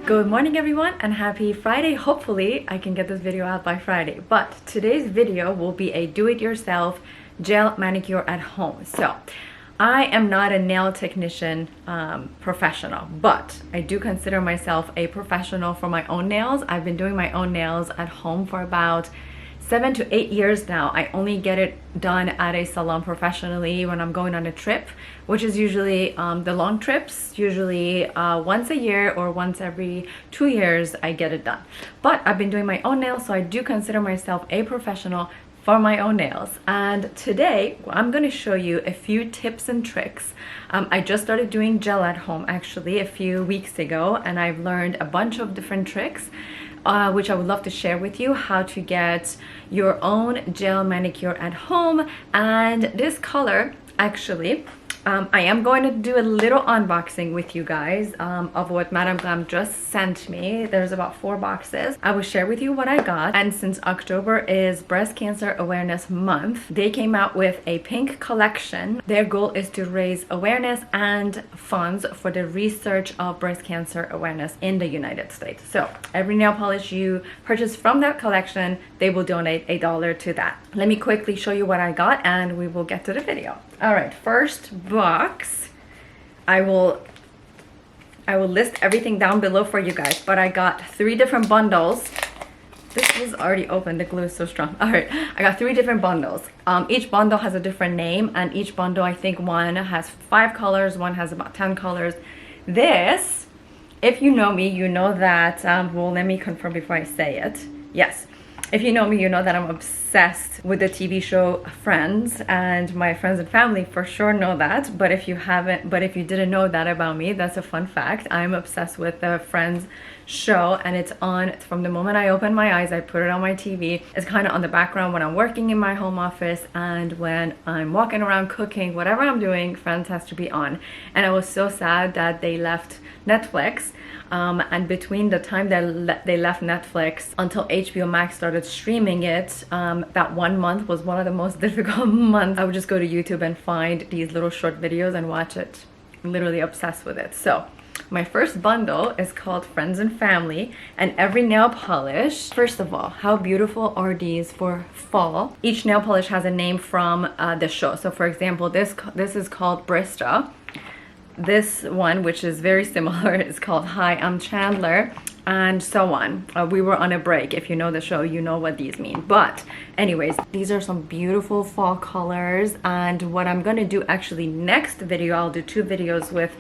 Good morning everyone and happy Friday. Hopefully I can get this video out by Friday, but today's video will be a do-it-yourself gel manicure at home. So I am not a nail technician professional, but I do consider myself a professional for my own nails. I've been doing my own nails at home for about 7 to 8 years now. I only get it done at a salon professionally when I'm going on a trip, which is usually the long trips, usually once a year or once every 2 years I get it done. But I've been doing my own nails, so I do consider myself a professional for my own nails. And today I'm going to show you a few tips and tricks. I just started doing gel at home actually a few weeks ago, and I've learned a bunch of different tricks which I would love to share with you, how to get your own gel manicure at home. And this color actually, I am going to do a little unboxing with you guys of what Madam Glam just sent me. There's about 4 boxes. I will share with you what I got. And since October is Breast Cancer Awareness Month, they came out with a pink collection. Their goal is to raise awareness and funds for the research of breast cancer awareness in the United States. So every nail polish you purchase from that collection, they will donate $1 to that. Let me quickly show you what I got and we will get to the video. All right, first box. I will list everything down below for you guys, but I got 3 different bundles. This was already open, the glue is so strong. All right, I got 3 different bundles. Each bundle has a different name, and each bundle, I think one has 5 colors, one has about 10 colors. This, if you know me, you know that, well, let me confirm before I say it. Yes. If you know me, you know that I'm obsessed with the TV show Friends, and my friends and family for sure know that. But if you didn't know that about me, that's a fun fact. I'm obsessed with the Friends show, and it's on from the moment I open my eyes. I put it on my TV. It's kind of on the background when I'm working in my home office, and when I'm walking around cooking, whatever I'm doing, Friends has to be on. And I was so sad that they left Netflix. And between the time they left Netflix until HBO Max started streaming it, that 1 month was one of the most difficult months. I would just go to YouTube and find these little short videos and watch it. I'm literally obsessed with it. So my first bundle is called Friends and Family, and every nail polish, first of all, how beautiful are these for fall? Each nail polish has a name from the show. So for example, this is called Brista. This one, which is very similar, is called Hi, I'm Chandler, and so on. We were on a break. If you know the show, you know what these mean. But anyways, these are some beautiful fall colors, and what I'm going to do actually next video, I'll do 2 videos with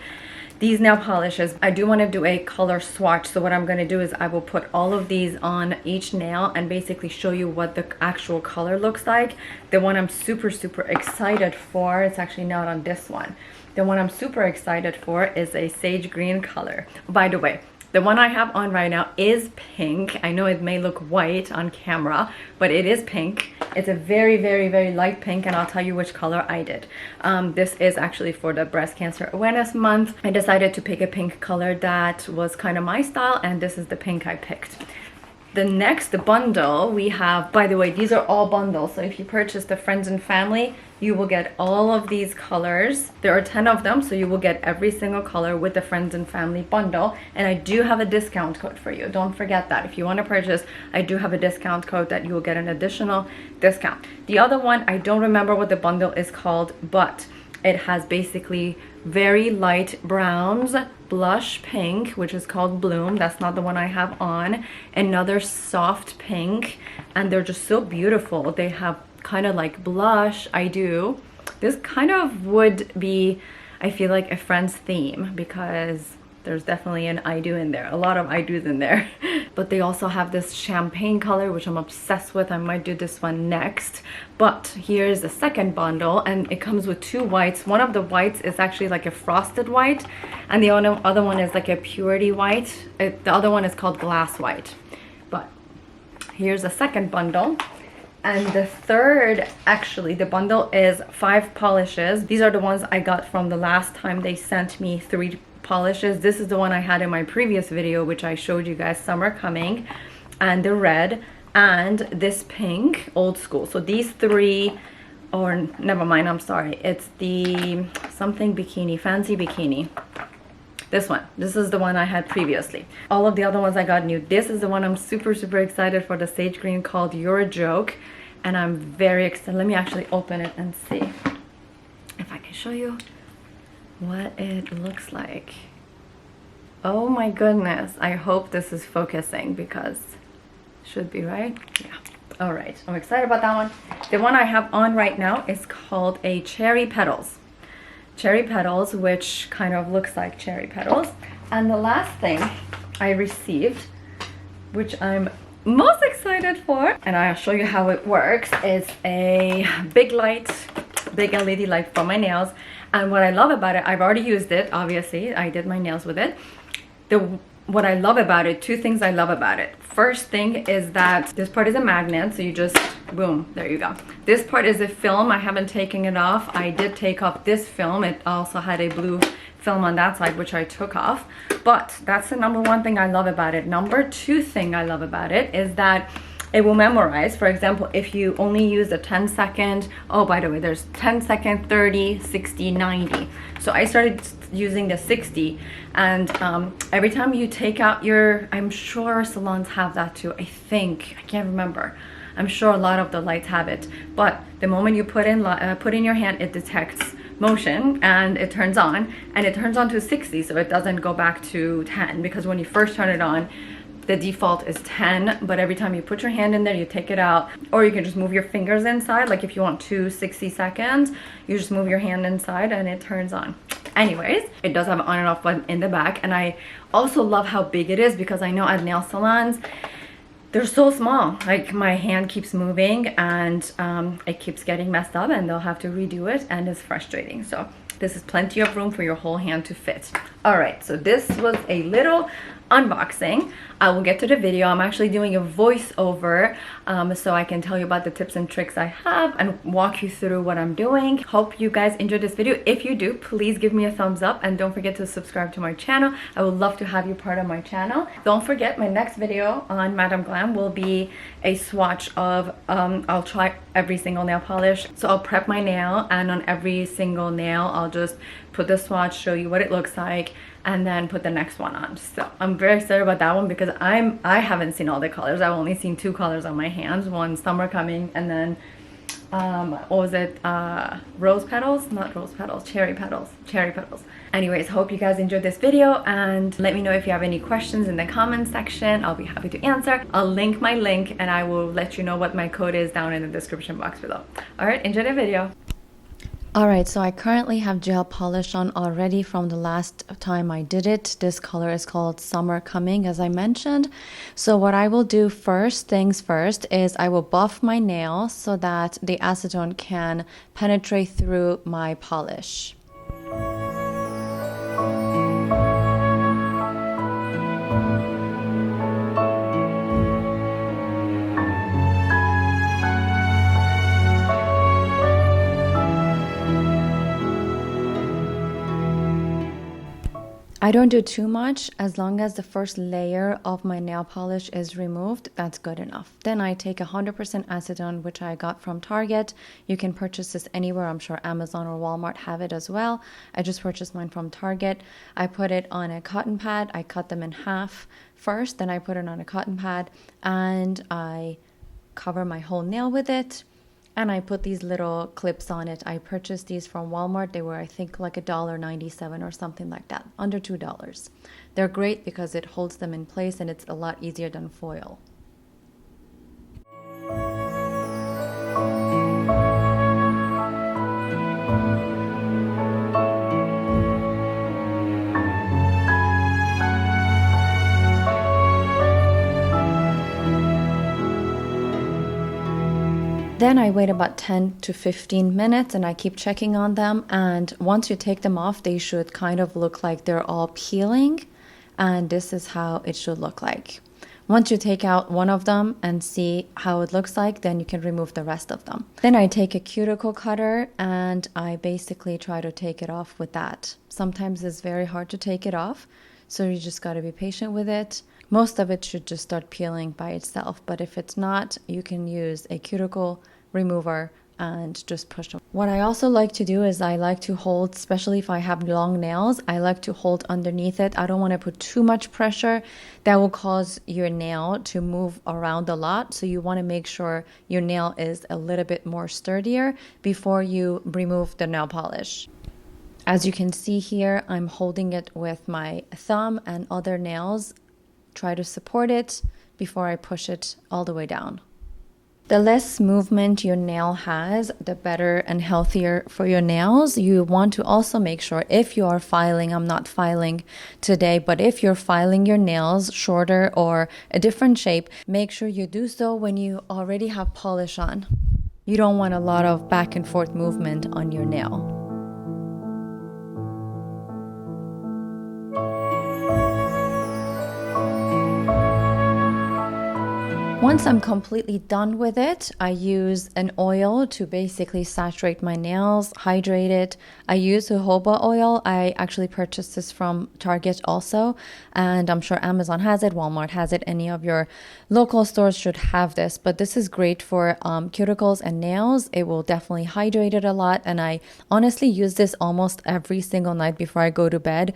these nail polishes. I do want to do a color swatch, so what I'm going to do is I will put all of these on each nail and basically show you what the actual color looks like. The one I'm super excited for, it's actually not on this one. The one I'm super excited for is a sage green color. By the way, the one I have on right now is pink. I know it may look white on camera, but it is pink. It's a very light pink, and I'll tell you which color I did. This is actually for the Breast Cancer Awareness Month. I decided to pick a pink color that was kind of my style, and this is the pink I picked. The next bundle we have, by the way, these are all bundles, so if you purchase the Friends and Family, you will get all of these colors. There are 10 of them, so you will get every single color with the Friends and Family bundle. And I do have a discount code for you. Don't forget that. If you want to purchase, I do have a discount code that you will get an additional discount. The other one, I don't remember what the bundle is called, but it has basically very light browns, blush pink, which is called Bloom. That's not the one I have on. Another soft pink, and they're just so beautiful. They have kind of like blush. This kind of would be, I feel like, a Friends theme, because there's definitely an I do in there, a lot of I do's in there. But they also have this champagne color, which I'm obsessed with. I might do this one next. But here's the second bundle, and it comes with 2 whites. One of the whites is actually like a frosted white, and the other one is like a purity white. The other one is called glass white. But here's the second bundle. And the third, actually, the bundle is 5 polishes. These are the ones I got from the last time they sent me 3 polishes. This is the one I had in my previous video, which I showed you guys, Summer Coming, and the red, and this pink, Old School. So these 3, or never mind, I'm sorry, it's the something bikini, fancy bikini. This one. This is the one I had previously. All of the other ones I got new. This is the one I'm super excited for, the sage green, called You're a Joke. And I'm very excited. Let me actually open it and see if I can show you what it looks like. Oh my goodness. I hope this is focusing, because it should be, right? Yeah. All right. I'm excited about that one. The one I have on right now is called a Cherry Petals. Cherry Petals, which kind of looks like cherry petals. And the last thing I received, which I'm most excited for, and I'll show you how it works, is a big light, big LED light for my nails. And what I love about it, I've already used it, obviously. I did my nails with it. What I love about it, two things I love about it. First thing is that this part is a magnet, so you just, boom, there you go. This part is a film. I haven't taken it off. I did take off this film. It also had a blue film on that side, which I took off. But that's the number one thing I love about it. Number two thing I love about it is that it will memorize. For example, if you only use a 10-second, oh, by the way, there's 10-second, 30, 60, 90. So I started using the 60, and every time you take out your, I'm sure salons have that too, I think, I can't remember. I'm sure a lot of the lights have it, but the moment you put in your hand, it detects motion and it turns on, and it turns on to 60, so it doesn't go back to 10, because when you first turn it on, the default is 10, but every time you put your hand in there, you take it out, or you can just move your fingers inside. Like if you want 60 seconds, you just move your hand inside and it turns on. Anyways, it does have an on and off button in the back, and I also love how big it is, because I know at nail salons, they're so small. Like my hand keeps moving and it keeps getting messed up, and they'll have to redo it, and it's frustrating. So this is plenty of room for your whole hand to fit. All right, so this was a little unboxing. I will get to the video. I'm actually doing a voiceover so I can tell you about the tips and tricks I have and walk you through what I'm doing. Hope you guys enjoyed this video. If you do, please give me a thumbs up, and don't forget to subscribe to my channel. I would love to have you part of my channel. Don't forget, my next video on Madam Glam will be a swatch of I'll try every single nail polish. So I'll prep my nail, and on every single nail I'll just put the swatch, show you what it looks like, and then put the next one on. So I'm very excited about that one, because I haven't seen all the colors. I've only seen 2 colors on my hands. One, Summer Coming, and then what was it, rose petals? Not rose petals, cherry petals. Anyways, hope you guys enjoyed this video, and let me know if you have any questions in the comment section. I'll be happy to answer. I'll link my link, and I will let you know what my code is down in the description box below. All right, enjoy the video. Alright, so I currently have gel polish on already from the last time I did it. This color is called Summer Coming, as I mentioned. So what I will do first things first is I will buff my nail so that the acetone can penetrate through my polish. I don't do too much. As long as the first layer of my nail polish is removed, that's good enough. Then I take 100% acetone, which I got from Target. You can purchase this anywhere. I'm sure Amazon or Walmart have it as well. I just purchased mine from Target. I put it on a cotton pad. I cut them in half first, then I put it on a cotton pad, and I cover my whole nail with it. And I put these little clips on it. I purchased these from Walmart. They were, I think, like $1.97 or something like that, under $2. They're great because it holds them in place, and it's a lot easier than foil. Then I wait about 10 to 15 minutes, and I keep checking on them, and once you take them off, they should kind of look like they're all peeling, and this is how it should look like. Once you take out one of them and see how it looks like, then you can remove the rest of them. Then I take a cuticle cutter and I basically try to take it off with that. Sometimes it's very hard to take it off, so you just got to be patient with it. Most of it should just start peeling by itself, but if it's not, you can use a cuticle remover and just push them. What I also like to do is I like to hold, especially if I have long nails, I like to hold underneath it. I don't want to put too much pressure. That will cause your nail to move around a lot. So you want to make sure your nail is a little bit more sturdier before you remove the nail polish. As you can see here, I'm holding it with my thumb and other nails. Try to support it before I push it all the way down. The less movement your nail has, the better and healthier for your nails. You want to also make sure if you are filing, I'm not filing today, but if you're filing your nails shorter or a different shape, make sure you do so when you already have polish on. You don't want a lot of back and forth movement on your nail. Once I'm completely done with it, I use an oil to basically saturate my nails, hydrate it. I use jojoba oil. I actually purchased this from Target also, and I'm sure Amazon has it, Walmart has it, any of your local stores should have this, but this is great for cuticles and nails. It will definitely hydrate it a lot, and I honestly use this almost every single night before I go to bed.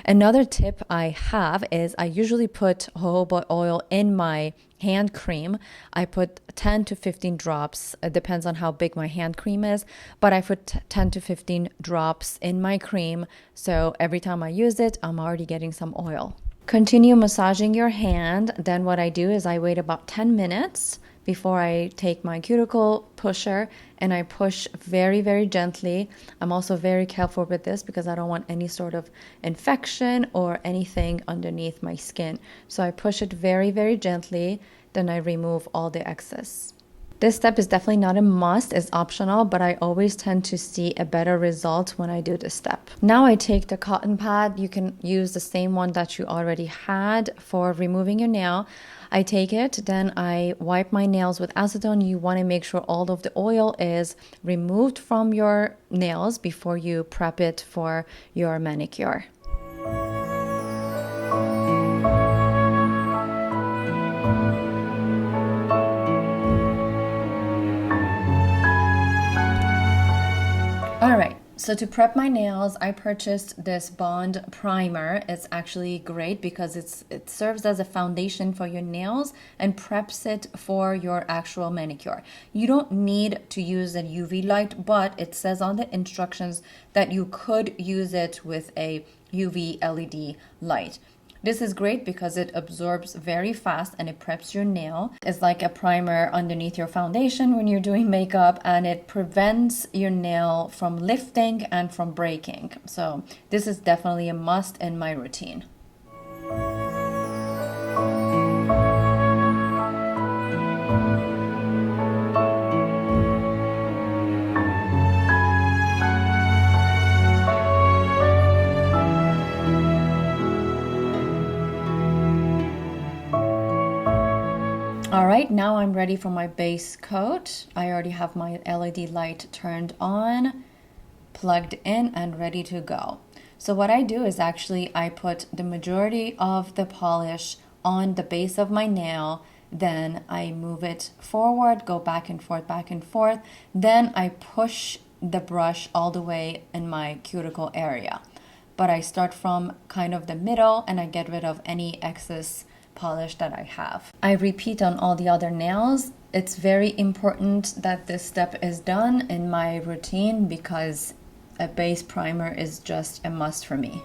Another tip I have is I usually put jojoba oil in my hand cream. I put 10 to 15 drops. It depends on how big my hand cream is, but I put 10 to 15 drops in my cream. So every time I use it, I'm already getting some oil. Continue massaging your hand. Then what I do is I wait about 10 minutes before I take my cuticle pusher and I push very, very gently. I'm also very careful with this because I don't want any sort of infection or anything underneath my skin. So I push it very, very gently, then I remove all the excess. This step is definitely not a must, it's optional, but I always tend to see a better result when I do this step. Now I take the cotton pad. You can use the same one that you already had for removing your nail. I take it, then I wipe my nails with acetone. You want to make sure all of the oil is removed from your nails before you prep it for your manicure. Alright, so to prep my nails, I purchased this Bond primer. It's actually great because it serves as a foundation for your nails and preps it for your actual manicure. You don't need to use a UV light, but it says on the instructions that you could use it with a UV LED light. This is great because it absorbs very fast and it preps your nail. It's like a primer underneath your foundation when you're doing makeup, and it prevents your nail from lifting and from breaking. So this is definitely a must in my routine. All right, now I'm ready for my base coat. I already have my LED light turned on, plugged in, and ready to go. So what I do is actually I put the majority of the polish on the base of my nail, then I move it forward, go back and forth, then I push the brush all the way in my cuticle area. But I start from kind of the middle and I get rid of any excess polish that I have. I repeat on all the other nails. It's very important that this step is done in my routine because a base primer is just a must for me.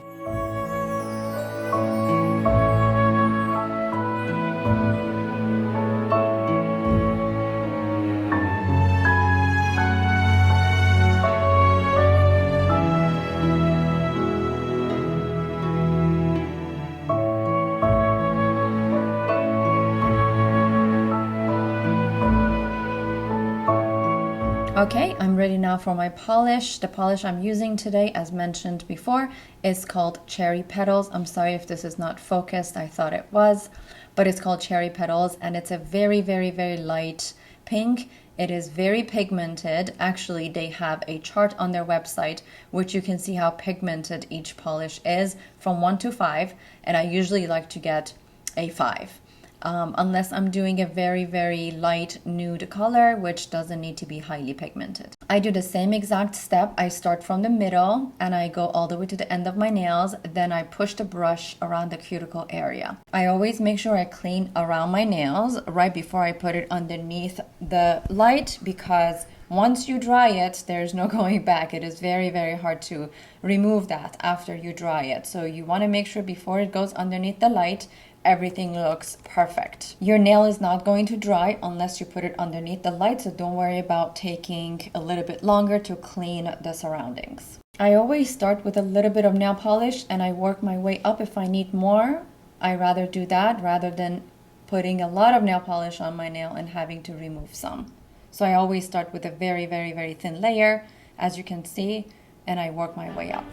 Okay, I'm ready now for my polish. The polish I'm using today, as mentioned before, is called Cherry Petals. I'm sorry if this is not focused, I thought it was, but it's called Cherry Petals, and it's a very, very, very light pink. It is very pigmented. Actually, they have a chart on their website, which you can see how pigmented each polish is from 1 to 5, and I usually like to get a 5. unless I'm doing a very, very light nude color, which doesn't need to be highly pigmented. I do the same exact step. I start from the middle and I go all the way to the end of my nails. Then I push the brush around the cuticle area. I always make sure I clean around my nails right before I put it underneath the light, because once you dry it, there's no going back. It is very, very hard to remove that after you dry it. So you want to make sure before it goes underneath the light, everything looks perfect. Your nail is not going to dry unless you put it underneath the light, so don't worry about taking a little bit longer to clean the surroundings. I always start with a little bit of nail polish and I work my way up. If I need more, I rather do that rather than putting a lot of nail polish on my nail and having to remove some. So I always start with a very, very, very thin layer, as you can see, and I work my way up.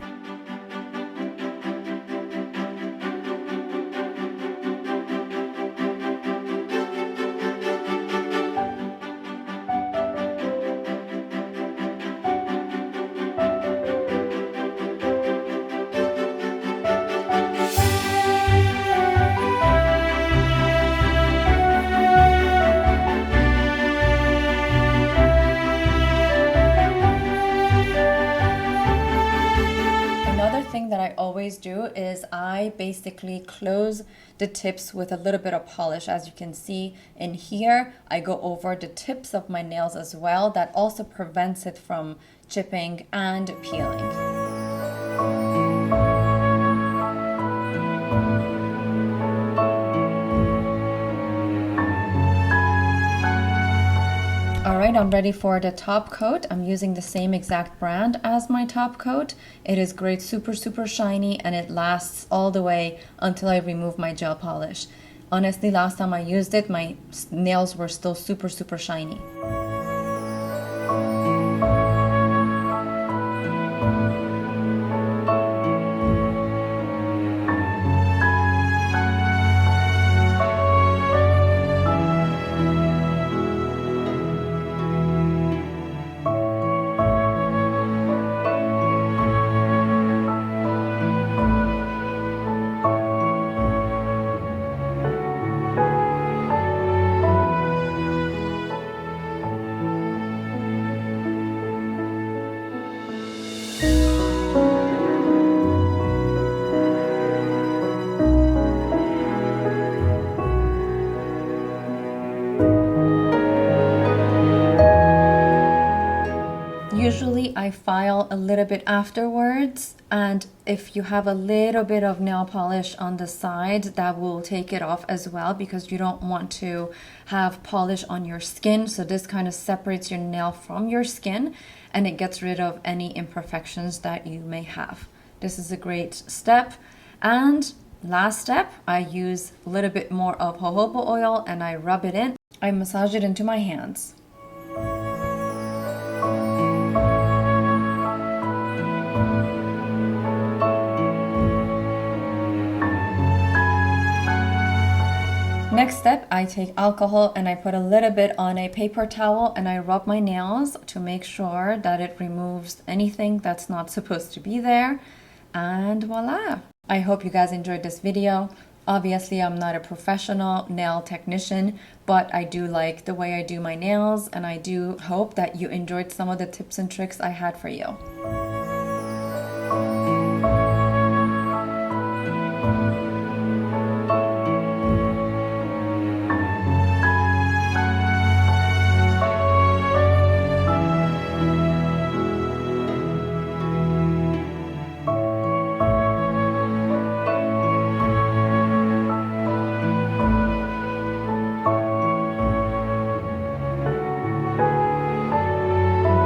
That I always do is I basically close the tips with a little bit of polish. As you can see in here, I go over the tips of my nails as well. That also prevents it from chipping and peeling. Alright, I'm ready for the top coat. I'm using the same exact brand as my top coat. It is great, super, super shiny, and it lasts all the way until I remove my gel polish. Honestly, last time I used it, my nails were still super, super shiny. Usually I file a little bit afterwards, and if you have a little bit of nail polish on the side, that will take it off as well, because you don't want to have polish on your skin. So this kind of separates your nail from your skin and it gets rid of any imperfections that you may have. This is a great step. And last step, I use a little bit more of jojoba oil and I rub it in. I massage it into my hands. Next step, I take alcohol and I put a little bit on a paper towel and I rub my nails to make sure that it removes anything that's not supposed to be there. And voila! I hope you guys enjoyed this video. Obviously, I'm not a professional nail technician, but I do like the way I do my nails, and I do hope that you enjoyed some of the tips and tricks I had for you.